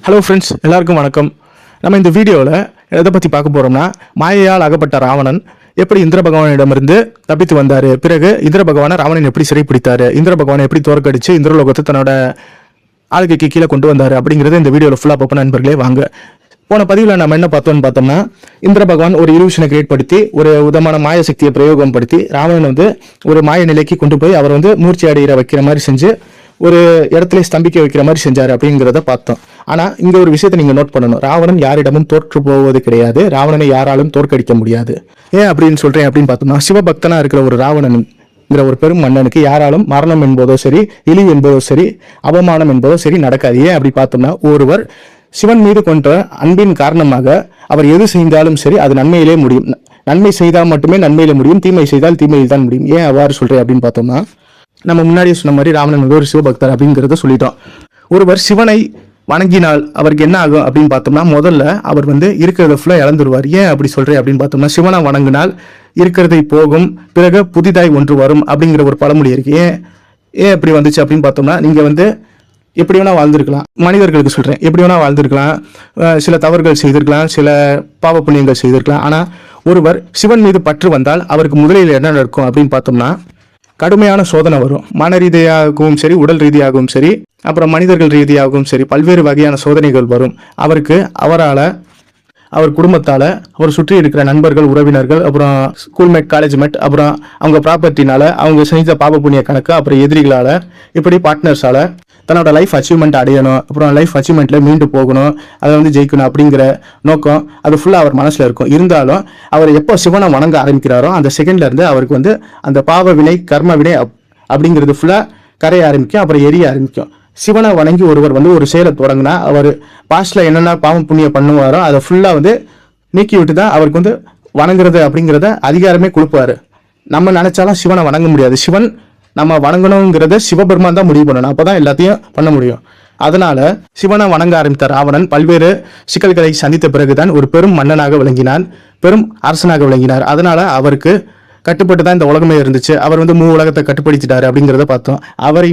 Hello friends, எல்லாருக்கும் வணக்கம். நம்ம இந்த வீடியோவில் எதை பற்றி பார்க்க போகிறோம்னா, மாயையால் அகப்பட்ட ராவணன் எப்படி இந்திர பகவானிடமிருந்து தப்பித்து வந்தார், பிறகு இந்திர பகவானை ராவணன் எப்படி சிறைப்பிடித்தார், இந்திர பகவானை எப்படி தோற்கடித்து இந்திரலோகத்தை தன்னோட ஆளுகைக்கு கீழே கொண்டு வந்தார் அப்படிங்கிறத இந்த வீடியோவில் ஃபுல்லாக பார்ப்போம் நண்பர்களே. வாங்க. போன பதிவில் நம்ம என்ன பார்த்தோம்னா, இந்திர பகவான் ஒரு இலூஷனை கிரியேட் படுத்தி ஒரு விதமான மாய சக்தியை பிரயோகம் படுத்தி ராவணன் ஒரு மாய நிலைக்கு கொண்டு போய் அவர் மூர்ச்சி அடைகிற வைக்கிற மாதிரி செஞ்சு ஒரு இடத்துல ஸ்தம்பிக்க வைக்கிற மாதிரி செஞ்சார் அப்படிங்கிறத பார்த்தோம். ஆனால் இங்கே ஒரு விஷயத்தை நீங்கள் நோட் பண்ணணும். ராவணன் யாரிடமும் தோற்று போவது கிடையாது. ராவணனை யாராலும் தோற்கடிக்க முடியாது. ஏன் அப்படின்னு சொல்கிறேன் அப்படின்னு பார்த்தோம்னா, சிவபக்தனாக இருக்கிற ஒரு ராவணன் ஒரு பெரும் மன்னனுக்கு யாராலும் மரணம் என்பதோ சரி, இழிவு என்பதோ சரி, அவமானம் என்பதோ சரி நடக்காது. ஏன் அப்படி பார்த்தோம்னா, ஒருவர் சிவன் மீது கொண்ட அன்பின் காரணமாக அவர் எது செய்தாலும் சரி அது நன்மையிலே முடியும். நன்மை செய்தால் மட்டுமே நன்மையில முடியும், தீமை செய்தால் தீமையில் தான் முடியும். ஏன் அவ்வாறு சொல்கிறேன் அப்படின்னு பார்த்தோம்னா, நம்ம முன்னாடியே சொன்ன மாதிரி ராவணன் ஒரு சிவபக்தர் அப்படிங்கிறத சொல்லிட்டோம். ஒருவர் சிவனை வணங்கினால் அவருக்கு என்ன ஆகும் அப்படின்னு பார்த்தோம்னா, முதல்ல அவர் இருக்கிறத ஃபுல்லாக இழந்துருவார். ஏன் அப்படி சொல்கிறேன் அப்படின்னு பார்த்தோம்னா, சிவனை வணங்கினால் இருக்கிறதை போகும், பிறகு புதிதாய் ஒன்று வரும் அப்படிங்கிற ஒரு பழமொழி இருக்கு. ஏன் எப்படி வந்துச்சு அப்படின்னு பார்த்தோம்னா, நீங்கள் எப்படி வேணா வாழ்ந்திருக்கலாம். மனிதர்களுக்கு சொல்கிறேன், எப்படி வேணா வாழ்ந்திருக்கலாம், சில தவறுகள் செய்திருக்கலாம், சில பாவ புண்ணியங்கள் செய்திருக்கலாம். ஆனால் ஒருவர் சிவன் மீது பற்று வந்தால் அவருக்கு முதலில் என்ன நடக்கும் அப்படின்னு பார்த்தோம்னா, கடுமையான சோதனை வரும். மன ரீதியாகவும் சரி, உடல் ரீதியாகவும் சரி, அப்புறம் மனிதர்கள் ரீதியாகவும் சரி, பல்வேறு வகையான சோதனைகள் வரும். அவருக்கு அவரால், அவர் குடும்பத்தால், அவர் சுற்றி இருக்கிற நண்பர்கள், உறவினர்கள், அப்புறம் ஸ்கூல்மேட், காலேஜ்மேட், அப்புறம் அவங்க ப்ராப்பர்ட்டினால, அவங்க செஞ்ச பாப புண்ணிய கணக்கு, அப்புறம் எதிரிகளால், இப்படி பார்ட்னர்ஸால் தன்னோட லைஃப் அச்சீவ்மெண்ட் அடையணும், அப்புறம் லைஃப் அச்சீவ்மெண்ட்டில் மீண்டு போகணும், அதை ஜெயிக்கணும் அப்படிங்கிற நோக்கம் அது ஃபுல்லாக அவர் மனசில் இருக்கும். இருந்தாலும் அவர் எப்போ சிவனை வணங்க ஆரம்பிக்கிறாரோ அந்த செகண்ட்லேருந்து அவருக்கு அந்த பாவ வினை, கர்ம வினை அப்படிங்கிறது ஃபுல்லாக கரைய ஆரம்பிக்கும், அப்புறம் எரிய ஆரம்பிக்கும். சிவனை வணங்கி ஒருவர் ஒரு செயலை தொடங்கினா அவர் பாஸ்டில் என்னென்ன பாவம் புண்ணியம் பண்ணுவாரோ அதை ஃபுல்லாக நீக்கி விட்டு தான் அவருக்கு வணங்குறது அப்படிங்கிறத அதிகாரமே கொடுப்பாரு. நம்ம நினைச்சாலும் சிவனை வணங்க முடியாது. சிவன் நம்ம வணங்கணுங்கிறத சிவபெருமான் தான் முடிவு பண்ணணும். அப்போதான் எல்லாத்தையும் பண்ண முடியும். அதனால சிவனை வணங்க ஆரம்பித்த ராவணன் பல்வேறு சிக்கல்களை சந்தித்த பிறகுதான் ஒரு பெரும் மன்னனாக விளங்கினான், பெரும் அரசனாக விளங்கினார். அதனால அவருக்கு கட்டுப்பட்டு தான் இந்த உலகமே இருந்துச்சு. அவர் மூ உலகத்தை கட்டுப்படுத்திட்டாரு அப்படிங்கிறத பார்த்தோம். அவரை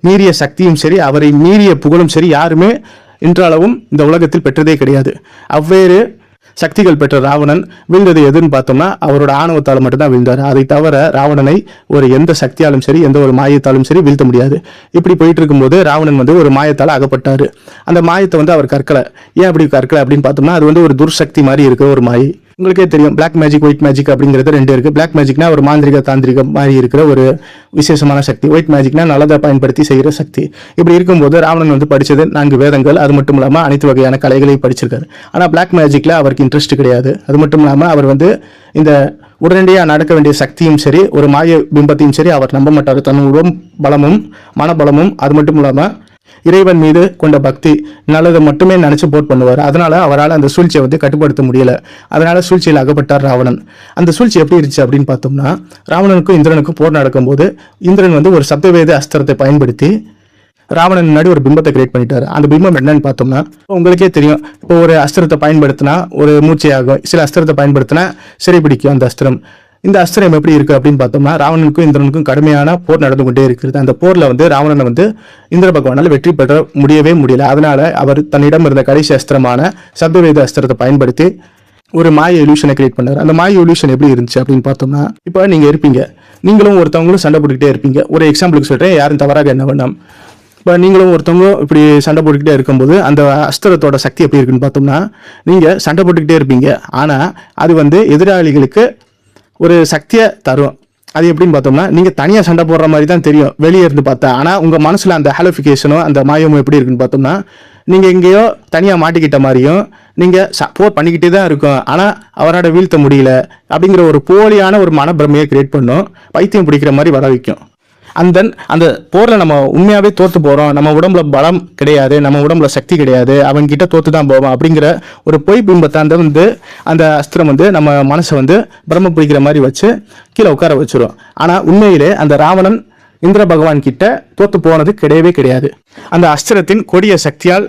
மீறிய சக்தியும் சரி, அவரை மீறிய புகழும் சரி யாருமே இன்றளவும் இந்த உலகத்தில் பெற்றதே கிடையாது. அவ்வேறு சக்திகள் பெற்ற ராவணன் வீழ்ந்தது எதுன்னு பார்த்தோம்னா, அவரோட ஆணவத்தால் மட்டும்தான் வீழ்ந்தார். அதை தவிர ராவணனை எந்த சக்தியாலும் சரி, எந்த ஒரு மாயத்தாலும் சரி வீழ்த்த முடியாது. இப்படி போயிட்டு இருக்கும்போது ராவணன் ஒரு மாயத்தால் அகப்பட்டாரு. அந்த மாயத்தை அவர் கற்கலை. ஏன் அப்படி கற்கலை அப்படின்னு பார்த்தோம்னா, அது ஒரு துர்சக்தி மாதிரி இருக்கிற ஒரு மாயை. உங்களுக்கே தெரியும், பிளாக் மேஜிக், ஒயிட் மேஜிக் அப்படிங்கிறது ரெண்டு இருக்கு. பிளாக் மேஜிக்னா ஒரு மாந்திரிக தாந்திரிக மாதிரி இருக்கிற ஒரு விசேஷமான சக்தி. ஒயிட் மேஜிக்னா நல்லதை பயன்படுத்தி செய்கிற சக்தி. இப்படி இருக்கும்போது ராவணன் படிச்சது 4 வேதங்கள், அது மட்டும் இல்லாமல் அனைத்து வகையான கலைகளையும் படிச்சிருக்காரு. ஆனால் பிளாக் மேஜிக்ல அவருக்கு இன்ட்ரெஸ்ட் கிடையாது. அது மட்டும் இல்லாமல் அவர் இந்த உடனடியாக நடக்க வேண்டிய சக்தியும் சரி, ஒரு மாய பிம்பத்தையும் சரி அவர் நம்ப மாட்டார். தன் உடல் பலமும் மனபலமும், அது மட்டும் இல்லாமல் இறைவன் மீது கொண்ட பக்தி, நல்லதை மட்டுமே நினைச்சு போட் பண்ணுவார். அதனால அவரால் அந்த சூழ்ச்சியை கட்டுப்படுத்த முடியல. அதனால சூழ்ச்சியில் அகப்பட்டார் ராவணன். அந்த சூழ்ச்சி எப்படி இருந்துச்சு அப்படின்னு பார்த்தோம்னா, ராவணனுக்கும் இந்திரனுக்கும் போர் நடக்கும்போது இந்திரன் ஒரு சப்தவேத அஸ்திரத்தை பயன்படுத்தி ராவணன் முன்னாடி ஒரு பிம்பத்தை கிரியேட் பண்ணிட்டாரு. அந்த பிம்பம் என்னன்னு பார்த்தோம்னா, உங்களுக்கே தெரியும், இப்போ ஒரு அஸ்திரத்தை பயன்படுத்தினா ஒரு மூச்சையாகும், சில அஸ்திரத்தை பயன்படுத்தினா சிறை பிடிக்கும் அந்த அஸ்திரம். இந்த அஸ்திரம் எப்படி இருக்கு அப்படின்னு பார்த்தோம்னா, ராவணனுக்கும் இந்திரனுக்கும் கடுமையான போர் நடந்து கொண்டே இருக்கிறது. அந்த போர்ல ராவணனை இந்திர பகவானால் வெற்றி பெற முடியவே முடியல. அதனால அவர் தன்னிடம் இருந்த கடைசி அஸ்திரமான சப்தவேத அஸ்திரத்தை பயன்படுத்தி ஒரு மாய இலூஷனை கிரியேட் பண்ணார். அந்த மாய இலூஷன் எப்படி இருந்துச்சு அப்படின்னு பார்த்தோம்னா, இப்போ நீங்க இருப்பீங்க, நீங்களும் ஒருத்தவங்களும் சண்டை போட்டுக்கிட்டே இருப்பீங்க. ஒரு எக்ஸாம்பிளுக்கு சொல்றேன், யாரும் தவறாக என்ன வேண்டாம். இப்போ நீங்களும் ஒருத்தவங்க இப்படி சண்டை போட்டுக்கிட்டே இருக்கும்போது அந்த அஸ்திரத்தோட சக்தி எப்படி இருக்குன்னு பார்த்தோம்னா, நீங்கள் சண்டை போட்டுக்கிட்டே இருப்பீங்க, ஆனால் அது எதிராளிகளுக்கு ஒரு சக்தியை தரும். அது எப்படின்னு பார்த்தோம்னா, நீங்கள் தனியாக சண்டை போடுற மாதிரி தான் தெரியும் வெளியே இருந்து பார்த்தா. ஆனால் உங்கள் மனசில் அந்த ஹாலோஃபிகேஷனும் அந்த மாயமும் எப்படி இருக்குன்னு பார்த்தோம்னா, நீங்கள் எங்கேயோ தனியாக மாட்டிக்கிட்ட மாதிரியும் நீங்கள் போர் பண்ணிக்கிட்டே தான் இருக்கும், ஆனால் அவரோட வீழ்த்த முடியல அப்படிங்கிற ஒரு போலியான ஒரு மனப்பிரமையை கிரியேட் பண்ணும், பைத்தியம் பிடிக்கிற மாதிரி வர வைக்கும். அந்த போரில் நம்ம உண்மையாகவே தோற்று போகிறோம், நம்ம உடம்புல பலம் கிடையாது, நம்ம உடம்புல சக்தி கிடையாது, அவன்கிட்ட தோற்று தான் போவோம் அப்படிங்கிற ஒரு பொய் பிம்பத்தை அந்த அஸ்திரம் நம்ம மனசை பிரம்ம பிடிக்கிற மாதிரி வச்சு கீழே உட்கார வச்சிரும். ஆனால் உண்மையிலே அந்த ராவணன் இந்திர பகவான் கிட்ட தோற்று போனது கிடையவே கிடையாது. அந்த அஸ்திரத்தின் கொடிய சக்தியால்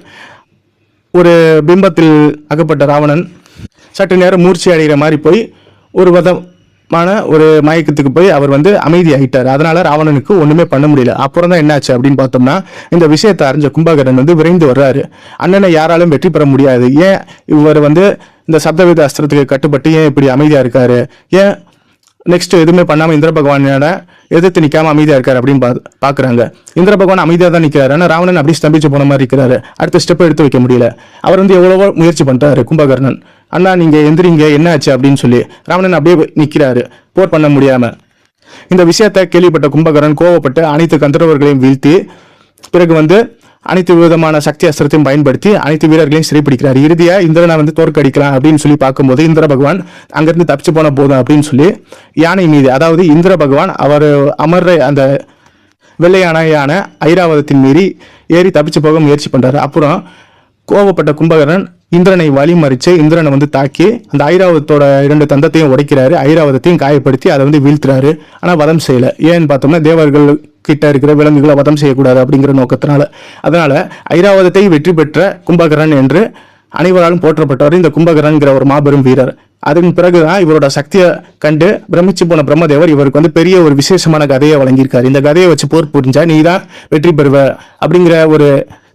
ஒரு பிம்பத்தில் அகப்பட்ட ராவணன் சற்று நேரம் மூர்ச்சி அடைகிற மாதிரி போய் ஒரு ஒரு மயக்கத்துக்கு போய் அவர் வந்து அமைதி ஆயிட்டார். அதனால ராவணனுக்கு ஒண்ணுமே பண்ண முடியல. அப்புறம் தான் என்னாச்சு அப்படின்னு பார்த்தோம்னா, இந்த விஷயத்தை அறிஞ்ச கும்பகர்ணன் வந்து விரைந்து வர்றாரு. அண்ணனை யாராலும் வெற்றி பெற முடியாது, ஏன் இவர் வந்து இந்த சப்தவேத அஸ்திரத்துக்கு கட்டுப்பட்டு ஏன் இப்படி அமைதியா இருக்காரு, ஏன் நெக்ஸ்ட் எதுவுமே பண்ணாம இந்திர பகவானோட எதிர்த்து நிக்காம அமைதியா இருக்காரு அப்படின்னு பாக்குறாங்க. இந்திர பகவான் அமைதியா தான் நிக்கிறாரு. ஆனா ராவணன் அப்படி ஸ்தம்பிச்சு போன மாதிரி இருக்கிறாரு. அடுத்த ஸ்டெப் எடுத்து வைக்க முடியல. அவர் வந்து எவ்வளவோ முயற்சி பண்றாரு கும்பகர்ணன். அண்ணா நீங்க எந்திரிங்க, என்ன ஆச்சு அப்படின்னு சொல்லி. ராவணன் அப்படியே நிக்கிறாரு, போர் பண்ண முடியாம. இந்த விஷயத்தை கேள்விப்பட்ட கும்பகர்ணன் கோவப்பட்டு அனைத்து கந்தர்வர்களையும் வீழ்த்தி பிறகு வந்து அனைத்து விதமான சக்தி அஸ்திரத்தையும் பயன்படுத்தி அனைத்து வீரர்களையும் சிறைப்பிடிக்கிறார். இறுதியா இந்திரனை வந்து தோற்கடிக்கலாம் அப்படின்னு சொல்லி பார்க்கும்போது இந்திர பகவான் அங்கிருந்து தப்பிச்சு போன போதும் அப்படின்னு சொல்லி யானை மீது, அதாவது இந்திர பகவான் அவர் அமர்ற அந்த வெள்ளை யானையான ஐராவதத்தின் மீறி ஏறி தப்பிச்சு போக முயற்சி பண்றாரு. அப்புறம் கோவப்பட்ட கும்பகர்ணன் இந்திரனை வழிமறிச்சு இந்திரனை வந்து தாக்கி அந்த ஐராவதத்தோட 2 தந்தத்தையும் உடைக்கிறாரு. ஐராவதத்தையும் காயப்படுத்தி அதை வந்து வீழ்த்துறாரு. ஆனா வதம் செய்யல. ஏன்னு பார்த்தோம்னா தேவர்கள் கிட்ட இருக்கிற விலங்குகளை வதம் செய்யக்கூடாது அப்படிங்கிற நோக்கத்தினால. அதனால ஐராவதத்தை வெற்றி பெற்ற கும்பகர்ணன் என்று அனைவராலும் போற்றப்பட்டவர் இந்த கும்பகர்ணன்கிற ஒரு மாபெரும் வீரர். அதன் பிறகுதான் இவரோட சக்தியை கண்டு பிரமிச்சு போன பிரம்மதேவர் இவருக்கு வந்து பெரிய ஒரு விசேஷமான கதையை வழங்கியிருக்காரு. இந்த கதையை வச்சு போர் புரிஞ்சா நீ தான் வெற்றி பெறுவ அப்படிங்கிற ஒரு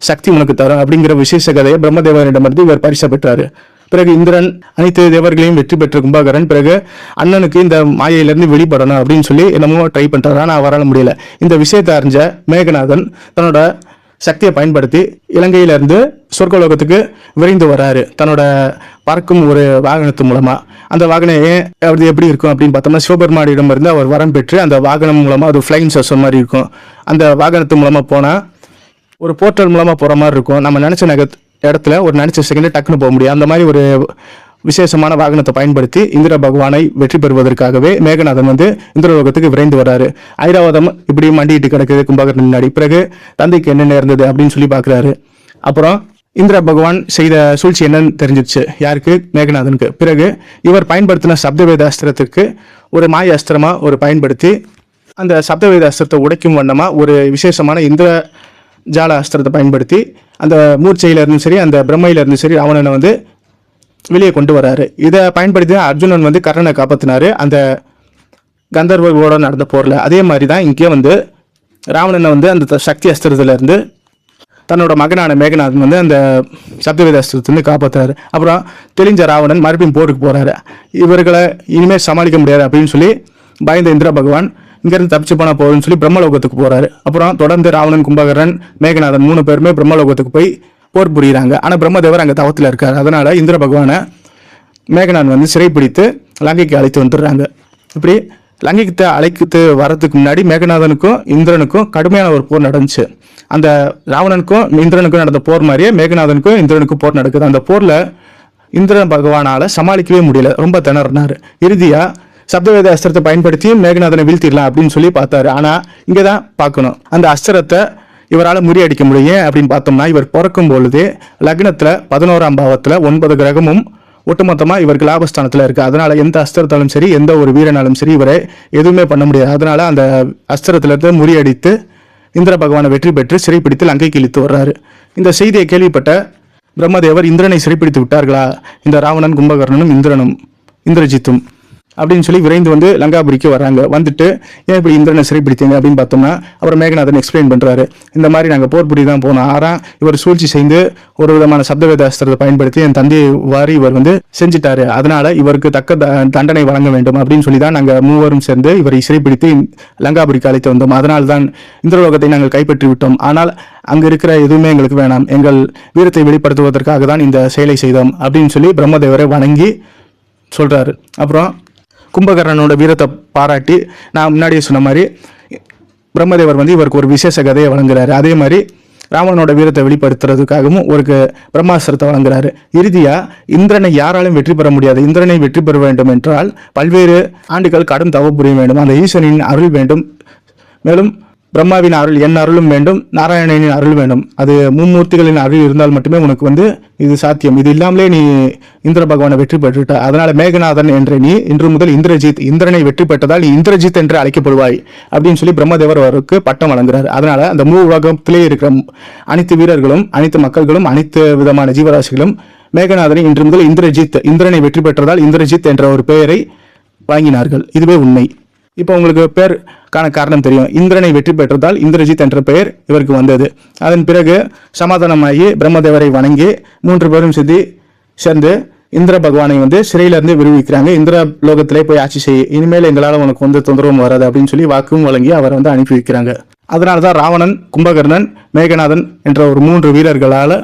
சக்தி உனக்கு தரும் அப்படிங்கிற விசேஷ கதையை பிரம்மதேவரிடமிருந்து இவர் பரிசு பெற்றாரு. பிறகு இந்திரன் அனைத்து தேவர்களையும் வெற்றி பெற்ற கும்பகர்ணன் பிறகு அண்ணனுக்கு இந்த மாயையிலிருந்து வெளிப்படணும் அப்படின்னு சொல்லி என்னமோ ட்ரை பண்றாரு. ஆனா அவரால் முடியல. இந்த விஷயத்தை அறிஞ்ச மேகநாதன் தன்னோட சக்தியை பயன்படுத்தி இலங்கையிலிருந்து சொர்க்கலோகத்துக்கு விரைந்து வர்றாரு தன்னோட பறக்கும் ஒரு வாகனத்து மூலமா. அந்த வாகனம் அது எப்படி இருக்கும் அப்படின்னு பார்த்தோம்னா சிவபெருமானிடம் இருந்து அவர் வரம் பெற்று அந்த வாகனம் மூலமா அது ஃபிளைங் சர்ஸ் மாதிரி இருக்கும். அந்த வாகனத்து மூலமா போனா ஒரு போர்ட்டல் மூலமா போற மாதிரி இருக்கும். நம்ம நினைச்ச இடத்துல ஒரு நினைச்ச செகண்ட் டக்குன்னு போக முடியும். அந்த மாதிரி ஒரு விசேஷமான வாகனத்தை பயன்படுத்தி இந்திர பகவானை வெற்றி பெறுவதற்காகவே மேகநாதன் வந்து இந்திரலோகத்துக்கு விரைந்து வர்றாரு. ஐராவதம் இப்படி மண்டிட்டு கிடக்குது கும்பகர்ணன் முன்னாடி. பிறகு தந்தைக்கு என்ன நேர்ந்தது அப்படின்னு சொல்லி பாக்குறாரு. அப்புறம் இந்திர பகவான் செய்த சூழ்ச்சி என்னன்னு தெரிஞ்சிருச்சு யாருக்கு, மேகநாதனுக்கு. பிறகு இவர் பயன்படுத்தின சப்தவேத அஸ்திரத்திற்கு ஒரு மாய அஸ்திரமா ஒரு பயன்படுத்தி அந்த சப்தவேத அஸ்திரத்தை உடைக்கும் வண்ணமா ஒரு விசேஷமான இந்திர ஜால அஸ்திரத்தை பயன்படுத்தி அந்த மூர்ச்சையில இருந்தும் சரி அந்த பிரம்மையில இருந்தும் சரி ராவணனை வந்து வெளியே கொண்டு வராரு. இதை பயன்படுத்தி அர்ஜுனன் வந்து கர்ணனை காப்பாத்தினாரு அந்த கந்தர்வர்களோட நடந்த போர்ல. அதே மாதிரி தான் இங்கே வந்து ராவணனை வந்து அந்த சக்தி அஸ்திரத்துல இருந்து தன்னோட மகனான மேகநாதன் வந்து அந்த சப்தவேத அஸ்திரத்திலிருந்து காப்பாத்துறாரு. அப்புறம் தெளிஞ்ச ராவணன் மறுபடியும் போருக்கு போறாரு. இவர்களை இனிமேல் சமாளிக்க முடியாது அப்படின்னு சொல்லி பயந்த இந்திர பகவான் இங்கிருந்து தப்பிச்சு போனா போகுதுன்னு சொல்லி பிரம்மலோகத்துக்கு போறாரு. அப்புறம் தொடர்ந்து ராவணன், கும்பகர்ணன், மேகநாதன் 3 பேருமே பிரம்மலோகத்துக்கு போய் போர் புரியுறாங்க. ஆனா பிரம்மதேவர் அங்க தவத்துல இருக்காரு. அதனால இந்திர பகவானை மேகநாதன் வந்து சிறைப்பிடித்து லங்கைக்கு அழைத்து வந்துடுறாங்க. இப்படி லங்கைக்கு அழைத்து வரதுக்கு முன்னாடி மேகநாதனுக்கும் இந்திரனுக்கும் கடுமையான ஒரு போர் நடந்துச்சு. அந்த ராவணனுக்கும் இந்திரனுக்கும் நடந்த போர் மாதிரியே மேகநாதனுக்கும் இந்திரனுக்கும் போர் நடக்குது. அந்த போர்ல இந்திர பகவானால சமாளிக்கவே முடியல, ரொம்ப திணறினாரு. இறுதியா சப்தவேத அஸ்திரத்தை பயன்படுத்தி மேகநாதனை வீழ்த்திடலாம் அப்படின்னு சொல்லி பார்த்தாரு. ஆனா இங்கதான் பார்க்கணும், அந்த அஸ்திரத்தை இவரால் முறியடிக்க முடியும் அப்படின்னு பார்த்தோம்னா இவர் பிறக்கும் பொழுதே லக்னத்துல 11ஆம் பாவத்துல 9 கிரகமும் ஒட்டுமொத்தமா இவருக்கு லாபஸ்தானத்துல இருக்கு. அதனால எந்த அஸ்திரத்தாலும் சரி எந்த ஒரு வீரனாலும் சரி இவரை எதுவுமே பண்ண முடியாது. அதனால அந்த அஸ்திரத்துல இருந்து முறியடித்து இந்திர பகவானை வெற்றி பெற்று சிறைப்பிடித்து லங்கைக்கு இழுத்து வர்றாரு. இந்த செய்தியை கேள்விப்பட்ட பிரம்மதேவர் இந்திரனை சிறைப்பிடித்து விட்டார்களா இந்த ராவணன், கும்பகர்ணனும் இந்திரனும் இந்திரஜித்தும் அப்படின்னு சொல்லி விரைந்து வந்து லங்காபுரிக்கு வராங்க. வந்துட்டு ஏன் இப்படி இந்திரனை சிறைப்பிடித்தீங்க அப்படின்னு பார்த்தோம்னா அப்புறம் மேகநாதன் எக்ஸ்பிளைன் பண்றாரு. இந்த மாதிரி நாங்கள் போர் புரி தான் போனோம். ஆனா இவர் சூழ்ச்சி செய்து ஒரு விதமான சப்தவேத அஸ்திரத்தை பயன்படுத்தி என் தந்தையை வாரி இவர் வந்து செஞ்சுட்டாரு. அதனால இவருக்கு தக்க தண்டனை வழங்க வேண்டும் அப்படின்னு சொல்லி தான் நாங்கள் 3 சேர்ந்து இவரை சிறைப்பிடித்து லங்காபுரிக்கு அழைத்து வந்தோம். அதனால் தான் இந்திரலோகத்தை நாங்கள் கைப்பற்றி விட்டோம். ஆனால் அங்க இருக்கிற எதுவுமே எங்களுக்கு வேணாம், எங்கள் வீரத்தை வெளிப்படுத்துவதற்காக தான் இந்த செயலை செய்தோம் அப்படின்னு சொல்லி பிரம்மதேவரை வணங்கி சொல்றாரு. அப்புறம் கும்பகர்ணனோட வீரத்தை பாராட்டி நான் முன்னாடியே சொன்ன மாதிரி பிரம்மதேவர் வந்து இவருக்கு ஒரு விசேஷ கதையை வழங்குறாரு. அதே மாதிரி ராவணனோட வீரத்தை வெளிப்படுத்துறதுக்காகவும் ஒரு பிரம்மாஸ்திரத்தை வழங்குறாரு. இறுதியா இந்திரனை யாராலும் வெற்றி பெற முடியாது. இந்திரனை வெற்றி பெற வேண்டும் என்றால் பல்வேறு ஆண்டுகள் கடும் தவ புரிய வேண்டும், அந்த ஈசனின் அருள் வேண்டும், மேலும் பிரம்மாவின் அருள் என் அருளும் வேண்டும், நாராயணனின் அருள் வேண்டும். அது மும்மூர்த்திகளின் அருள் இருந்தால் மட்டுமே உனக்கு வந்து இது சாத்தியம். இது இல்லாமலே நீ இந்திர பகவானை வெற்றி பெற்றுட்ட. அதனால மேகநாதன் என்ற நீ இன்று முதல் இந்திரஜித், இந்திரனை வெற்றி பெற்றதால் நீ இந்திரஜித் என்று அழைக்கப்படுவாய் அப்படின்னு சொல்லி பிரம்மதேவர் அவருக்கு பட்டம் வழங்குறாரு. அதனால அந்த உலகத்திலே இருக்கிற அனைத்து வீரர்களும், அனைத்து மக்கள்களும், அனைத்து விதமான ஜீவராசிகளும் மேகநாதனை இன்று முதல் இந்திரஜித், இந்திரனை வெற்றி பெற்றதால் இந்திரஜித் என்ற ஒரு பெயரை வாங்கினார்கள். இதுவே உண்மை. இப்போ உங்களுக்கு பேருக்கான காரணம் தெரியும். இந்திரனை வெற்றி பெற்றதால் இந்திரஜித் என்ற பெயர் இவருக்கு வந்தது. அதன் பிறகு சமாதானமாகி பிரம்மதேவரை வணங்கி 3 பேரும் சேர்ந்து இந்திர பகவானை சிறையிலிருந்து விடுவிக்கிறாங்க. இந்திர லோகத்திலே போய் ஆட்சி செய்ய, இனிமேல் எங்களால் உனக்கு தொந்தரவும் வராது அப்படின்னு சொல்லி வாக்கும் வழங்கி அவரை அனுப்பி வைக்கிறாங்க. அதனாலதான் ராவணன், கும்பகர்ணன், மேகநாதன் என்ற ஒரு 3 வீரர்களால்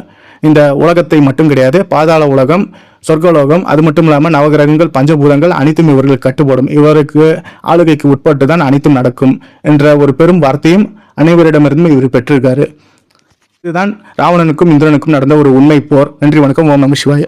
இந்த உலகத்தை மட்டும் கிடையாது, பாதாள உலகம், சொர்க்கலோகம், அது மட்டும் இல்லாமல் நவகிரகங்கள், பஞ்சபூதங்கள் அனைத்தும் இவர்களுக்கு கட்டுப்படும். இவருக்கு ஆளுகைக்கு உட்பட்டு தான் அனைத்தும் நடக்கும் என்ற ஒரு பெரும் வார்த்தையும் அனைவரிடமிருந்தும் இவர் பெற்றிருக்காரு. இதுதான் ராவணனுக்கும் இந்திரனுக்கும் நடந்த ஒரு உண்மை போர். நன்றி, வணக்கம். ஓம் நம சிவாய.